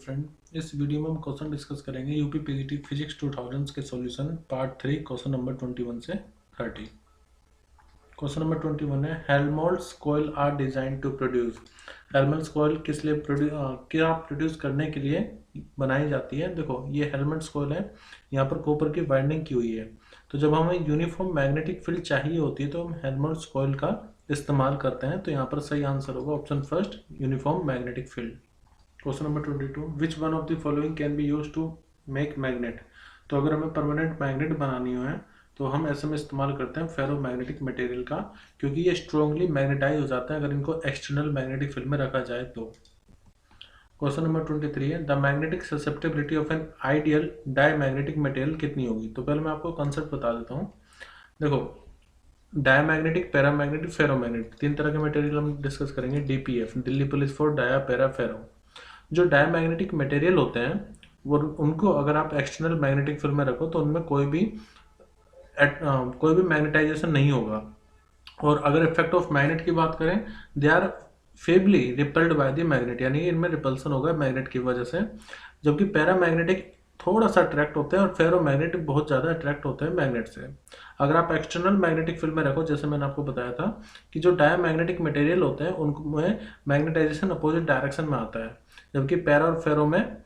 Friend, इस video में हम क्वेश्चन डिस्कस करेंगे यूपी पीजीटी फिजिक्स 2000 के सॉल्यूशन पार्ट 3 क्वेश्चन नंबर 21 से 30। क्वेश्चन नंबर 21 है Helmholtz coil are design to produce. Helmholtz coil किस लिए क्या प्रोड्यूस करने के लिए बनाई जाती है। देखो ये हेल्महोल्ट्ज कॉइल है, यहाँ पर कॉपर की वाइंडिंग की हुई है। तो जब हमें यूनिफॉर्म मैग्नेटिक फील्ड चाहिए होती है तो हम हेल्महोल्ट्ज कॉइल का इस्तेमाल करते हैं। तो यहाँ पर सही आंसर होगा option first, uniform magnetic field. Question number 22, which one of the following can be use to make magnet. तो अगर हमें परमानेंट मैग्नेट बनानी हो है तो हम ऐसे में इस्तेमाल करते हैं फेरो मैग्नेटिक मटेरियल का, क्योंकि ये स्ट्रांगली मैग्नेटाइज हो जाता है अगर इनको एक्सटर्नल मैग्नेटिक फील्ड में रखा जाए तो। क्वेश्चन नंबर 23 है the magnetic susceptibility of an ideal diamagnetic material कितनी होगी। तो पहले मैं आपको कंसेप्ट बता देता हूँ। देखो डायमैग्नेटिक, पैरामैग्नेटिक, फेरोमैग्नेटिक, तीन तरह के मटेरियल हम डिस्कस करेंगे। DPF, Delhi police force, dia, para, ferro. जो डायमैग्नेटिक मटेरियल होते हैं वो उनको अगर आप एक्सटर्नल मैग्नेटिक फील्ड में रखो तो उनमें कोई भी मैग्नेटाइजेशन नहीं होगा। और अगर इफेक्ट ऑफ मैग्नेट की बात करें, they are feebly repelled by the magnet, यानी इनमें रिपल्सन होगा मैग्नेट की वजह से। जबकि पैरामैग्नेटिक थोड़ा सा अट्रैक्ट होते हैं और फेरोमैग्नेटिक बहुत ज़्यादा अट्रैक्ट होते हैं मैग्नेट से। अगर आप एक्सटर्नल मैग्नेटिक फील्ड में रखो, जैसे मैंने आपको बताया था कि जो डायमैग्नेटिक मटेरियल होते हैं उनमें मैग्नेटाइजेशन अपोजिट डायरेक्शन में आता है, जबकि पैरा और फेरो में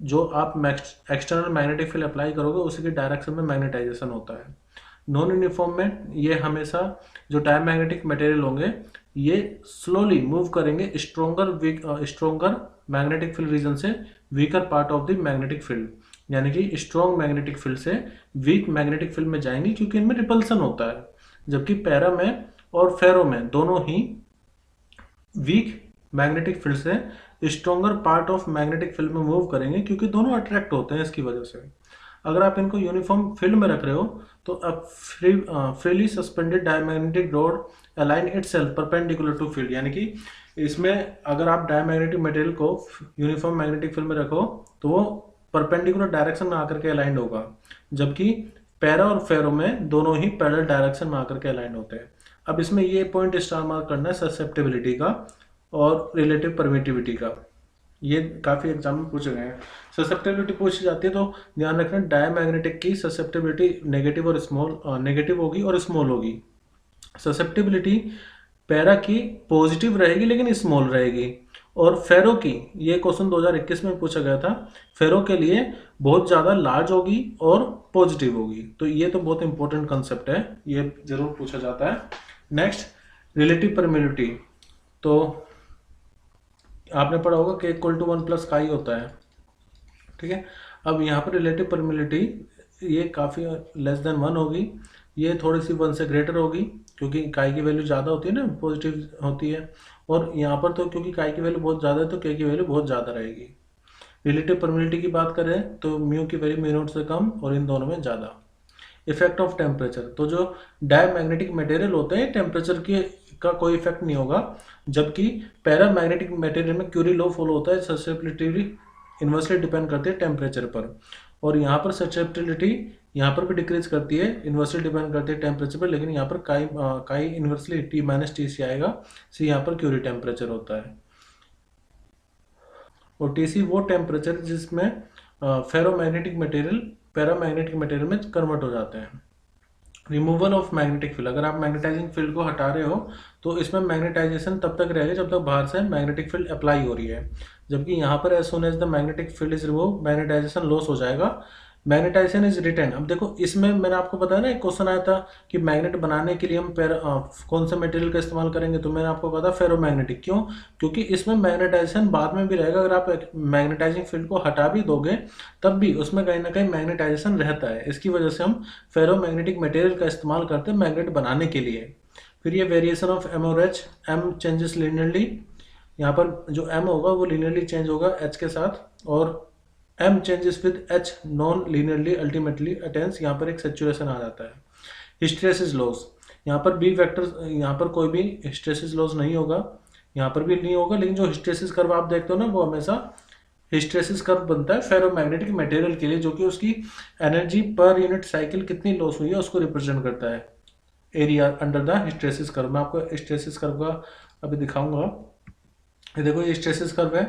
जो आप एक्सटर्नल मैग्नेटिक फील्ड अप्लाई करोगे उसी के डायरेक्शन में मैग्नेटाइजेशन होता है। नॉन यूनिफॉर्म में ये हमेशा जो डायमैग्नेटिक मटेरियल होंगे ये स्लोली मूव करेंगे स्ट्रोंगर मैग्नेटिक फील्ड रीजन से weaker part of the magnetic field, यानी कि स्ट्रॉन्ग मैग्नेटिक फील्ड से वीक मैग्नेटिक फील्ड में जाएंगी, क्योंकि इनमें रिपल्सन होता है। जबकि पैरा में और फेरो में दोनों ही वीक मैग्नेटिक फील्ड से stronger part of magnetic field में मूव करेंगे, क्योंकि दोनों अट्रैक्ट होते हैं इसकी वजह से। अगर आप इनको यूनिफॉर्म फील्ड में रख रहे हो तो अब freely suspended diamagnetic rod align itself perpendicular to field, यानी कि इसमें अगर आप डायमैग्नेटिक मटेरियल को यूनिफॉर्म मैग्नेटिक फील्ड में रखो तो वो परपेंडिकुलर डायरेक्शन में आकर के अलाइंड होगा। जबकि पैरा और फेरो में दोनों ही पैरेलल डायरेक्शन में आकर के अलाइंड होते हैं। अब इसमें ये पॉइंट स्टार मार्क करना है ससेप्टेबिलिटी का और रिलेटिव परमिटिविटी का। ये काफ़ी एग्जाम में पूछे गए हैं। ससेप्टेबिलिटी पूछी जाती है तो ध्यान रखना डायमैग्नेटिक की ससेप्टेबिलिटी नेगेटिव और स्मॉल नेगेटिव होगी और स्मॉल होगी। ससेप्टेबिलिटी पैरा की पॉजिटिव रहेगी लेकिन स्मॉल रहेगी। और फेरो की, ये क्वेश्चन 2021 में पूछा गया था, फेरो के लिए बहुत ज़्यादा लार्ज होगी और पॉजिटिव होगी। तो ये तो बहुत इंपॉर्टेंट कंसेप्ट है, ये जरूर पूछा जाता है। नेक्स्ट रिलेटिव परमिटिविटी, तो आपने पढ़ा होगा कि इक्वल टू 1 प्लस काई होता है, ठीक है। अब यहाँ पर रिलेटिव परमिटिविटी ये काफ़ी लेस देन 1 होगी, ये थोड़ी सी 1 से ग्रेटर होगी, क्योंकि काई की वैल्यू ज़्यादा होती है ना, पॉजिटिव होती है। और यहाँ पर तो क्योंकि काई की वैल्यू बहुत ज़्यादा है तो के की वैल्यू बहुत ज़्यादा रहेगी। रिलेटिव परमिटिविटी की बात करें तो म्यू की वैल्यू म्यू नॉट से कम और इन दोनों में ज़्यादा। इफेक्ट ऑफ टेम्परेचर, तो जो डायमैग्नेटिक मटेरियल होते हैं टेम्परेचर के का कोई इफेक्ट नहीं होगा, जबकि पैरामैग्नेटिक मटेरियल में क्यूरी लॉ फॉलो होता है, ससेप्टिबिलिटी इन्वर्सली डिपेंड करती है टेम्परेचर पर। और यहाँ पर ससेप्टिबिलिटी यहाँ पर भी डिक्रीज करती है, इन्वर्सली डिपेंड करती है टेम्परेचर पर, लेकिन यहाँ पर chi inversely T minus T C आएगा, सी यहाँ पर क्यूरी टेम्परेचर होता है। और टी सी वो टेम्परेचर जिसमें फेरोमैग्नेटिक मटेरियल पैरामैग्नेटिक मटेरियल में कन्वर्ट हो जाते हैं। रिमूवल ऑफ मैग्नेटिक फील्ड, अगर आप मैग्नेटाइजिंग फील्ड को हटा रहे हो तो इसमें मैग्नेटाइजेशन तब तक रहेगा जब तक बाहर से मैग्नेटिक फील्ड अप्लाई हो रही है। जबकि यहाँ पर as soon as the magnetic field is remove magnetization loss हो जाएगा, मैग्नेटाइजेशन इज रिटेन। अब देखो इसमें मैंने आपको बताया ना, एक क्वेश्चन आया था कि मैग्नेट बनाने के लिए हम कौन से मटेरियल का इस्तेमाल करेंगे, तो मैंने आपको कहा था फेरोमैग्नेटिक। क्यों? क्योंकि इसमें मैग्नेटाइजेशन बाद में भी रहेगा, अगर आप मैग्नेटाइजिंग फील्ड को हटा भी दोगे तब भी उसमें कहीं ना कहीं मैग्नेटाइजेशन रहता है। इसकी वजह से हम फेरोमैग्नेटिक मटेरियल का इस्तेमाल करते हैं मैग्नेट बनाने के लिए। फिर ये वेरिएशन ऑफ एम और एच, एम चेंजेस लीनियरली, यहाँ पर जो एम होगा वो लीनियरली चेंज होगा एच के साथ, और M changes with H non linearly ultimately attains, यहाँ पर एक सेचुरेशन आ जाता है। हिस्टेरेसिस लॉस, यहाँ पर बी वेक्टर, यहाँ पर कोई भी हिस्टेरेसिस लॉस नहीं होगा, यहाँ पर भी नहीं होगा, लेकिन जो हिस्टेरेसिस कर्व आप देखते हो ना वो हमेशा हिस्टेरेसिस कर्व बनता है फेरोमैग्नेटिक मटेरियल के लिए, जो कि उसकी एनर्जी पर यूनिट साइकिल कितनी लॉस हुई है उसको रिप्रेजेंट करता है, area under the hysteresis curve. मैं आपको हिस्टेरेसिस कर्व का अभी दिखाऊंगा। ये देखो ये हिस्टेरेसिस कर्व है,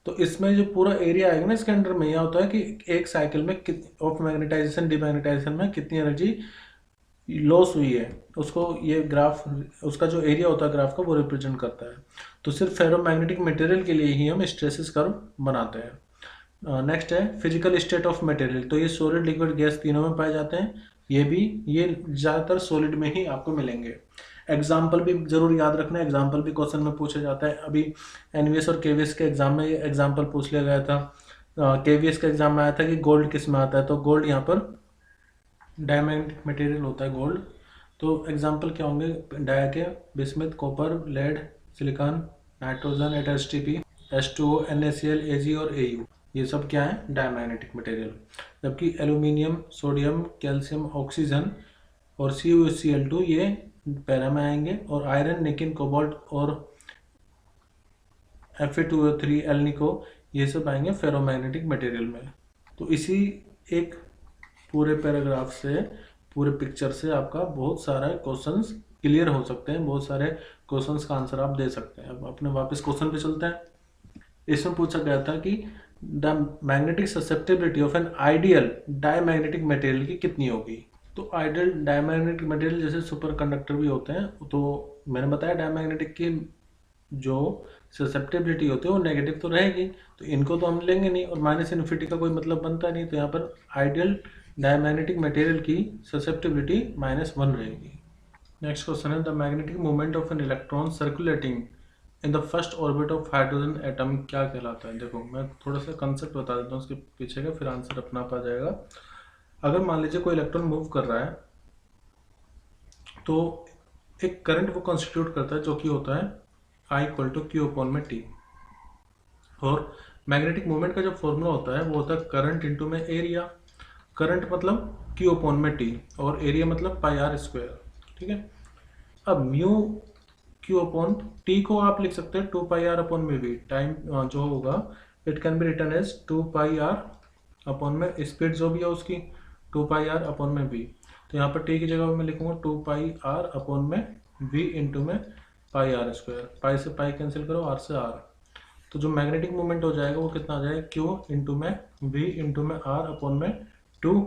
तो इसमें जो पूरा एरिया आएगा ना इसके अंडर में, यह होता है कि एक साइकिल में ऑफ मैग्नेटाइजेशन डिमैग्नेटाइजेशन में कितनी एनर्जी लॉस हुई है, उसको ये ग्राफ, उसका जो एरिया होता है ग्राफ का वो रिप्रेजेंट करता है। तो सिर्फ फेरोमैग्नेटिक मटेरियल के लिए ही हम स्ट्रेसिस कर्व बनाते हैं। नेक्स्ट है फिजिकल स्टेट ऑफ मटेरियल। तो ये सॉलिड लिक्विड गैस तीनों में पाए जाते हैं, ये ज़्यादातर सॉलिड में ही आपको मिलेंगे। एग्जाम्पल भी जरूर याद रखना, एग्जाम्पल भी क्वेश्चन में पूछा जाता है। अभी एनवीएस और केवीएस के एग्जाम में ये एग्जाम्पल पूछ लिया गया था। केवीएस के एग्जाम में आया था कि गोल्ड किस में आता है, तो गोल्ड यहाँ पर डायमैग्नेटिक मटेरियल होता है गोल्ड। तो एग्जाम्पल क्या होंगे, डाया के bismuth, copper, lead, silicon, nitrogen, at STP, H2O, NaCl, Ag और Au, ये सब क्या है, डायमैग्नेटिक मटेरियल। जबकि एल्यूमिनियम, सोडियम, कैल्शियम, ऑक्सीजन और CuCl2 ये पैरा में आएंगे, और आयरन, निकिन, कोबाल्ट और Fe2O3, एल निको, ये सब आएंगे फेरोमैग्नेटिक मटेरियल में। तो इसी एक पूरे पैराग्राफ से, पूरे पिक्चर से आपका बहुत सारा क्वेश्चंस क्लियर हो सकते हैं, बहुत सारे क्वेश्चंस का आंसर आप दे सकते हैं। अब अपने वापस क्वेश्चन पे चलते हैं। इसमें पूछा गया था कि the magnetic susceptibility of an ideal diamagnetic material की कितनी होगी। तो आइडियल डायमैग्नेटिक मटेरियल जैसे सुपर कंडक्टर भी होते हैं, तो मैंने बताया डायमैग्नेटिक की जो ससेप्टेबिलिटी होती है वो नेगेटिव तो रहेगी, तो इनको तो हम लेंगे नहीं, और माइनस इन्फिनिटी का कोई मतलब बनता नहीं। तो यहाँ पर आइडियल डायमैग्नेटिक मटेरियल की ससेप्टेबिलिटी -1 रहेगी। नेक्स्ट क्वेश्चन है the magnetic moment of an electron circulating in the first orbit of hydrogen atom क्या कहलाता है। देखो मैं थोड़ा सा कंसेप्ट बता देता हूँ उसके पीछे का, फिर आंसर अपना आप आ जाएगा। अगर मान लीजिए कोई इलेक्ट्रॉन मूव कर रहा है, तो एक करंट वो कॉन्स्टिट्यूट करता है जो कि होता है I = Q/T। और मैग्नेटिक मोमेंट का जो फॉर्मूला होता है वो होता है करंट इंटू में एरिया। करंट मतलब Q/T और एरिया मतलब πr²। ठीक है। अब म्यू Q/T को आप लिख सकते हैं 2πr/v। टाइम जो होगा it can be written as 2πr/में स्पीड जो भी है उसकी 2πr/v। तो यहाँ पर T की जगह मैं लिखूंगा 2πr/v इंटू में πr²। पाई से पाई कैंसिल करो, r से r। तो जो मैग्नेटिक मोमेंट हो जाएगा वो कितना आ जाएगा, Q इंटू में v इंटू में r/2।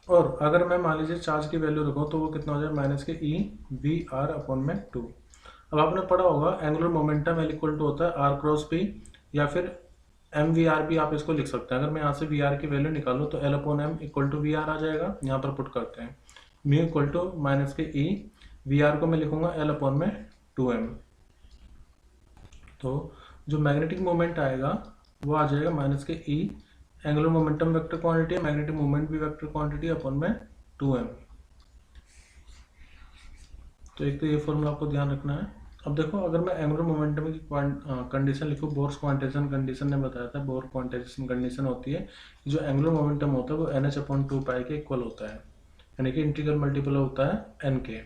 और अगर मैं मान लीजिए चार्ज की वैल्यू रखूँ तो वो कितना हो जाए, -e/v/r/2। अब आपने पढ़ा होगा एंगुलर मोमेंटम L = होता है r×p, या फिर mvr भी आप इसको लिख सकते हैं। अगर मैं यहाँ से vr की वैल्यू निकालूँ तो L/m = vr आ जाएगा। यहाँ पर पुट करते हैं म्यू = -e, vr को मैं लिखूंगा L/2m। तो जो मैग्नेटिक मोमेंट आएगा वो आ जाएगा -e, angular momentum vector quantity है, मैग्नेटिक मोमेंट भी वेक्टर क्वांटिटी /2m। तो एक तो ये फॉर्मूला आपको ध्यान रखना है। अब देखो अगर मैं एंगुलर मोमेंटम की कंडीशन लिखूँ, बोर्स क्वांटाइजेशन कंडीशन ने बताया था, बोर क्वांटाइजेशन कंडीशन होती है जो एंगुलर मोमेंटम होता है वो NH/2π के इक्वल होता है, यानी कि इंटीग्रल मल्टीपल होता है n के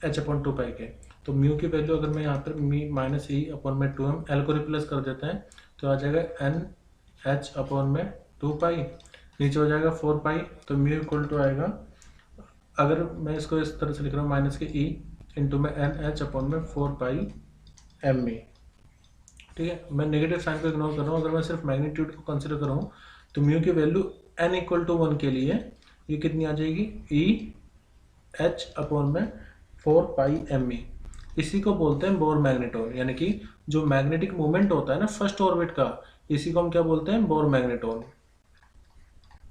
h/2π के। तो म्यू की वैल्यू अगर मैं यहाँ पर -e/2m, L को रिप्लेस कर देते हैं तो आ जाएगा NH/2π, नीचे हो जाएगा 4π। तो म्यू = आएगा, अगर मैं इसको इस तरह से लिख रहा हूँ -e इंटू में NH/4πme। ठीक है, मैं नेगेटिव साइन को इग्नोर कर रहा हूँ। अगर मैं सिर्फ मैग्नीट्यूड को कंसिडर करूँ तो म्यू की वैल्यू n = 1 के लिए ये कितनी आ जाएगी, EH/4πme। इसी को बोलते हैं बोर मैग्नेटोन, यानी कि जो मैग्नेटिक मोमेंट होता है ना फर्स्ट ऑर्बिट का, इसी को हम क्या बोलते हैं, बोर मैग्नेटोन,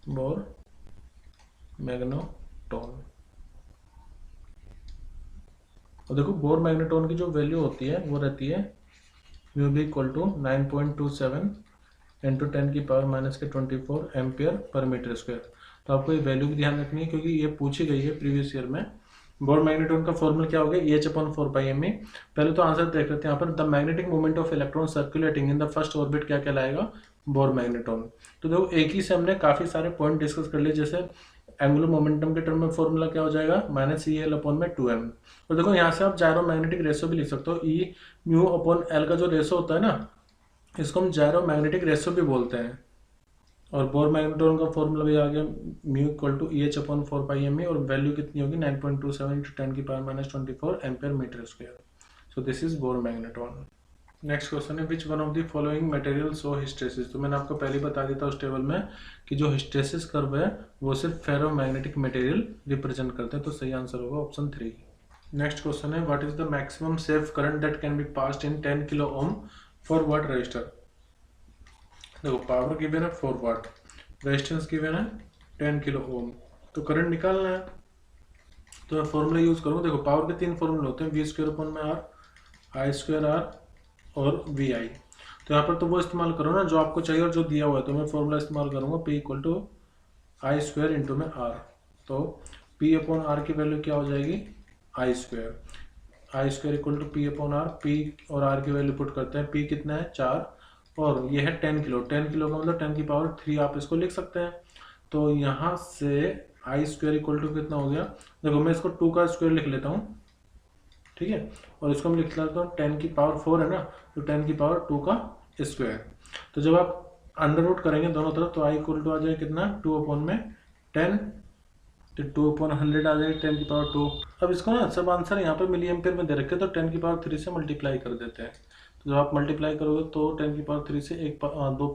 बोर मैग्नेटोन। और देखो बोर मैग्नेटोन की जो वैल्यू होती है वो रहती है म्यू बी = 9.27 × 10⁻⁻24 एम्पियर/m²। तो आपको ये वैल्यू भी ध्यान रखनी है क्योंकि ये पूछी गई है प्रीवियस ईयर में। बोर मैग्नेटोन का फॉर्मूला क्या हो गया, EH/4πme। पहले तो आंसर देख लेते हैं यहाँ पर, the magnetic moment of electron circulating in the first orbit क्या कहलाएगा, बोर मैग्नेटोन। तो देखो एक ही से हमने काफी सारे पॉइंट डिस्कस कर लिए, जैसे एंगुलर मोमेंटम के टर्म में फॉर्मूला क्या हो जाएगा, -EL/2m। और देखो यहाँ से आप जायरो मैग्नेटिक रेशो भी लिख सकते हो, E/μ/L का जो रेशो होता है ना, इसको हम जायरो मैग्नेटिक रेशो भी बोलते हैं। और बोर मैग्नेटोन का फॉर्मूला भी आ गया म्यू = EH/4πme, और वैल्यू कितनी होगी 9.27 × 10⁻⁻24 ampere. So this is Bohr magneton. Next question है which one of the following material show hysteresis. तो मैंने आपको पहले बता दिया था उस टेबल में कि जो हिस्टेसिस कर्व है वो सिर्फ फेरोमैग्नेटिक मटेरियल रिप्रेजेंट करते हैं, तो सही आंसर होगा ऑप्शन 3। नेक्स्ट क्वेश्चन है what is the maximum safe current that can be passed in 10 kilo ohm for watt register. देखो पावर गिवन है 4 वाट, रेजिस्टेंस गिवन है 10 किलो ओम, तो करंट निकालना है। तो मैं फॉर्मूला यूज करूँगा। देखो पावर के 3 फॉर्मूले होते हैं, वी स्क्वायर अपॉन में आर, आई स्क्वायर आर और वी आई। तो यहाँ पर तो वो इस्तेमाल करो ना जो आपको चाहिए और जो दिया हुआ है, तो मैं फॉर्मूला इस्तेमाल करूँगा P equal to I square into में आर। तो पी अपॉन आर की वैल्यू क्या हो जाएगी, I square, I square equal to P upon R, P और आर की वैल्यू पुट करते हैं, पी कितना है 4 और ये है 10 किलो, 10 किलो का मतलब 10 की पावर 3 आप इसको लिख सकते हैं। तो यहाँ से आई स्क्वायर इक्वल टू कितना हो गया, देखो मैं इसको 2 का स्क्वायर लिख लेता हूँ, ठीक है, और इसको मैं लिख लेता हूँ 10 की पावर 4 है ना, तो 10 की पावर 2 का स्क्वायर। तो जब आप अंडर रूट करेंगे दोनों तरफ तो आई इक्वल टू आ जाएगा कितना 2 अपॉन में 10, तो 2 अपॉन 100 आ जाएगी 10 की पावर 2। अब इसको ना सब आंसर यहाँ पर मिली एम्पियर में दे रखे, तो 10 की पावर 3 से मल्टीप्लाई कर देते हैं। तो जब आप मल्टीप्लाई करोगे तो 10 की पावर 3 से दो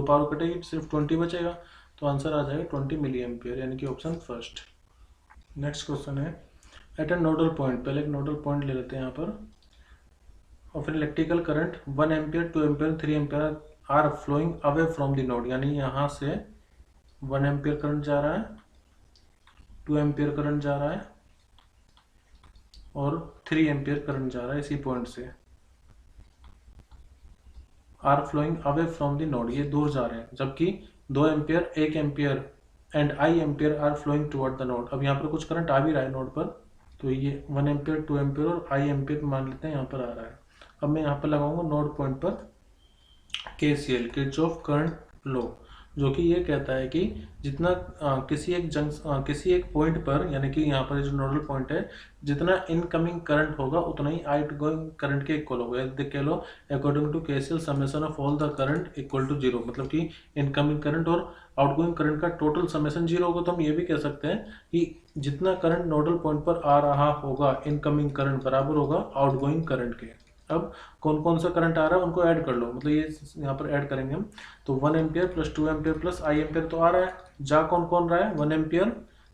पावर कटेगी, सिर्फ 20 बचेगा, तो आंसर आ जाएगा 20 मिली एम्पियर, यानी कि ऑप्शन फर्स्ट। नेक्स्ट क्वेश्चन है एट ए नोडल पॉइंट, पहले एक नोडल पॉइंट ले लेते हैं यहाँ पर, और फिर electrical current 1 ampere 2 ampere 3 ampere are flowing away from the node, यानी यहाँ से 1 एम्पियर करंट जा रहा है, 2 एम्पियर करंट जा रहा है और 3 एम्पियर करंट जा रहा है इसी पॉइंट से, are flowing away from the node, ये दूर जा रहे हैं, जबकि 2 ampere 1 ampere and I ampere are flowing toward the node. अब यहाँ पर कुछ करंट आ भी रहा है नोड पर, तो ये 1 एम्पियर 2 एम्पियर और आई एम्पियर मान लेते हैं यहाँ पर आ रहा है। अब मैं यहाँ पर लगाऊंगा नोड पॉइंट पर KCL किरचॉफ करंट लॉ, जो कि ये कहता है कि जितना किसी एक पॉइंट पर, यानी कि यहाँ पर जो नोडल पॉइंट है, जितना इनकमिंग करंट होगा उतना ही आउटगोइंग करंट के इक्वल होगा। देख कह लो according to KCL summation of all the current equal to 0, मतलब कि इनकमिंग करंट और आउटगोइंग करंट का टोटल समेशन 0 होगा। तो हम ये भी कह सकते हैं कि जितना करंट नोडल पॉइंट पर आ रहा होगा इनकमिंग करंट बराबर होगा आउटगोइंग करंट के। अब कौन कौन सा करंट आ रहा है उनको ऐड कर लो, मतलब ये यहाँ पर ऐड करेंगे हम, तो 1 एम्पियर प्लस 2 एम्पियर प्लस आई एम्पियर तो आ रहा है, जा कौन कौन रहा है 1 ampere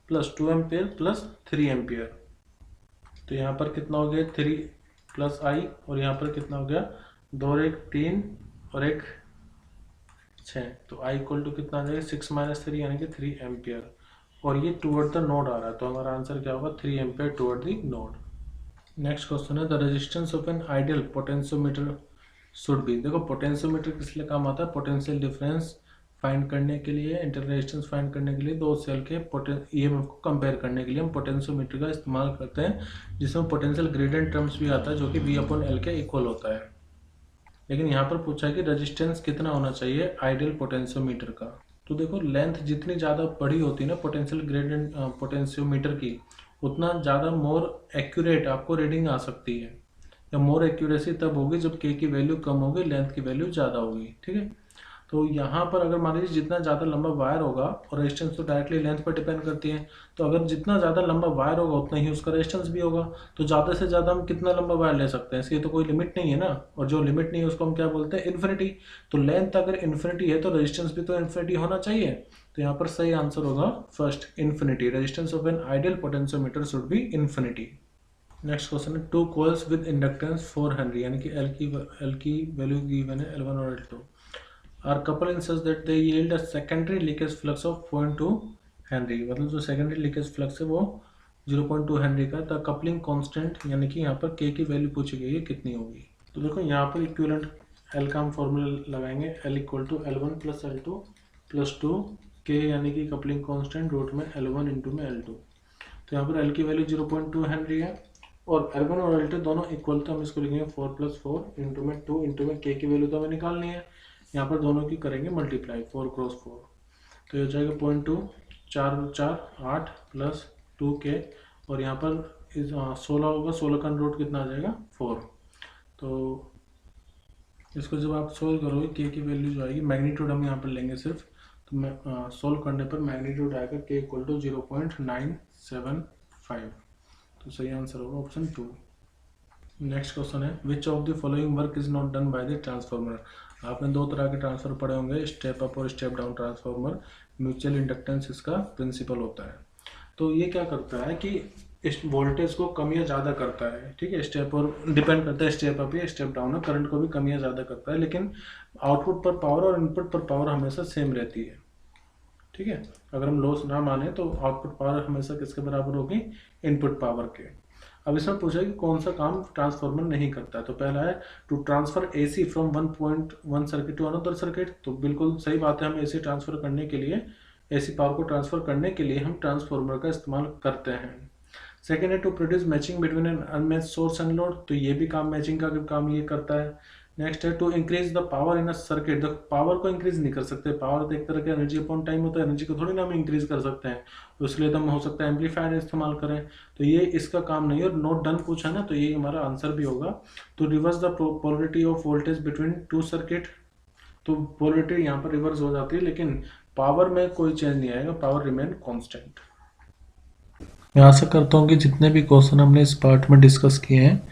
plus 2 ampere plus 3 ampere, तो यहाँ पर कितना हो गया 3 प्लस आई, और यहाँ पर कितना हो गया 2 और 1 3 और 1 6, तो आई इक्वल टू कितना आ जाएगा 6 माइनस 3 यानी कि 3 एम्पियर, और ये टुवर्ड द नोड आ रहा है, तो हमारा आंसर क्या होगा 3 ampere toward the node. Next question है the resistance of an ideal potentiometer should be. देखो पोटेंशियोमीटर किस लिए काम आता है, पोटेंशियल डिफरेंस फाइंड करने के लिए, इंटर रेजिस्टेंस फाइंड करने के लिए, दो सेल के ईएमएफ को कंपेयर करने के लिए हम पोटेंशियोमीटर का इस्तेमाल करते हैं, जिसमें पोटेंशियल ग्रेडियंट टर्म्स भी आता है जो कि V/L के इक्वल होता है। लेकिन यहाँ पर पूछा है कि रेजिस्टेंस कितना होना चाहिए आइडियल पोटेंशियोमीटर का। तो देखो लेंथ जितनी ज़्यादा बड़ी होती है ना पोटेंशियल ग्रेडियंट पोटेंशियोमीटर की, उतना ज़्यादा मोर एक्यूरेट आपको रीडिंग आ सकती है, या मोर एक्यूरेसी तब होगी जब के की वैल्यू कम होगी लेंथ की वैल्यू ज़्यादा होगी, ठीक है। तो यहाँ पर अगर मान लीजिए जितना ज़्यादा लंबा वायर होगा, और रेजिस्टेंस तो डायरेक्टली लेंथ पर डिपेंड करती है, तो अगर जितना ज़्यादा लंबा वायर होगा उतना ही उसका रेजिस्टेंस भी होगा। तो ज़्यादा से ज़्यादा हम कितना लंबा वायर ले सकते हैं, इसकी तो कोई लिमिट नहीं है ना, और जो लिमिट नहीं है उसको हम क्या बोलते हैं इन्फिनिटी। तो लेंथ अगर इन्फिनिटी है तो रेजिस्टेंस भी तो इन्फिनिटी होना चाहिए, तो यहाँ पर सही आंसर होगा first infinity, resistance of an ideal potentiometer should B infinity. Next question है 2 कॉइल्स विद इंडक्टेंस 4 हेनरी, यानी कि L की वैल्यू गिवन है L1 और L2 are couple in such that they yield a secondary leakage flux of 0.2 henry, मतलब जो secondary leakage flux है वो 0.2 हेनरी का। द कपलिंग कांस्टेंट, यानी कि यहाँ पर K की वैल्यू पूछी गई है कितनी होगी। तो देखो यहाँ पर इक्विवेलेंट L का हम फॉर्मूला लगाएंगे, L equal to L1 plus L2 plus 2 K, यानी कि कपलिंग कांस्टेंट रूट में L1 इंटू में L2। तो यहाँ पर L की वैल्यू 0.2 हेनरी है, और L1 और L2 दोनों इक्वल, तो हम इसको लिखेंगे 4 प्लस 4 इंटू में 2 इंटू में K की वैल्यू तो हमें निकालनी है, यहाँ पर दोनों की करेंगे मल्टीप्लाई 4 क्रॉस 4, तो ये हो जाएगा 0.2 4 4 8 प्लस 2K, और यहाँ पर 16 होगा, 16 का रूट कितना आ जाएगा 4। तो इसको जब आप सोल्व करोगे K की वैल्यू जो आएगी, मैग्नीट्यूड हम यहाँ पर लेंगे सिर्फ, तो मैं सोल्व करने पर मैग्नीट्यूड आएगा K इक्वल टू 0.975, तो सही आंसर होगा ऑप्शन 2। नेक्स्ट क्वेश्चन है which of the following work is not done by the transformer. आपने दो तरह के ट्रांसफर पढ़े होंगे, स्टेप अप और step down transformer. Mutual inductance इसका प्रिंसिपल होता है। तो ये क्या करता है कि इस वोल्टेज को कम या ज़्यादा करता है, ठीक है। स्टेप और डिपेंड करता है स्टेप अप या स्टेप डाउन है, करंट को भी कम या ज़्यादा करता है, लेकिन आउटपुट पर पावर और इनपुट पर पावर हमेशा सेम रहती है, ठीक है। अगर हम लॉस ना माने तो आउटपुट पावर हमेशा किसके बराबर होगी, इनपुट पावर के। अब इसमें पूछा कि कौन सा काम ट्रांसफार्मर नहीं करता है। तो पहला है to transfer AC from 1.1 circuit to another circuit. तो बिल्कुल सही बात है, हम एसी ट्रांसफर करने के लिए, एसी पावर को ट्रांसफर करने के लिए हम ट्रांसफार्मर का इस्तेमाल करते हैं। सेकेंड है to produce matching between an unmatched source and load. तो ये भी काम मैचिंग का काम ये करता है। नेक्स्ट है to increase the power in a circuit. The power को इंक्रीज नहीं कर सकते, पावर तो एक तरह का एनर्जी अपॉन टाइम होता है, एनर्जी को थोड़ी ना हम इंक्रीज कर सकते हैं, तो इसलिए तो हम हो सकता है एम्पलीफायर इस्तेमाल करें। तो ये इसका काम नहीं है। और नोट डन पूछा ना, तो ये हमारा आंसर भी होगा। तो reverse the polarity of voltage between two circuit. तो पोलरिटी यहाँ पर रिवर्स हो जाती है, लेकिन पावर में कोई चेंज नहीं आएगा, पावर रिमेन कॉन्स्टेंट। मैं आशा करता हूँ कि जितने भी क्वेश्चन हमने इस पार्ट में डिस्कस किए हैं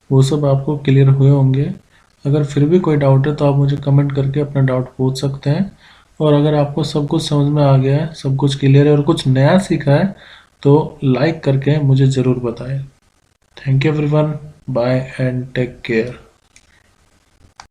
वो सब आपको क्लियर हुए होंगे। अगर फिर भी कोई डाउट है तो आप मुझे कमेंट करके अपना डाउट पूछ सकते हैं। और अगर आपको सब कुछ समझ में आ गया है, सब कुछ क्लियर है और कुछ नया सीखा है तो लाइक करके मुझे ज़रूर बताएं। Thank you everyone, bye and take care.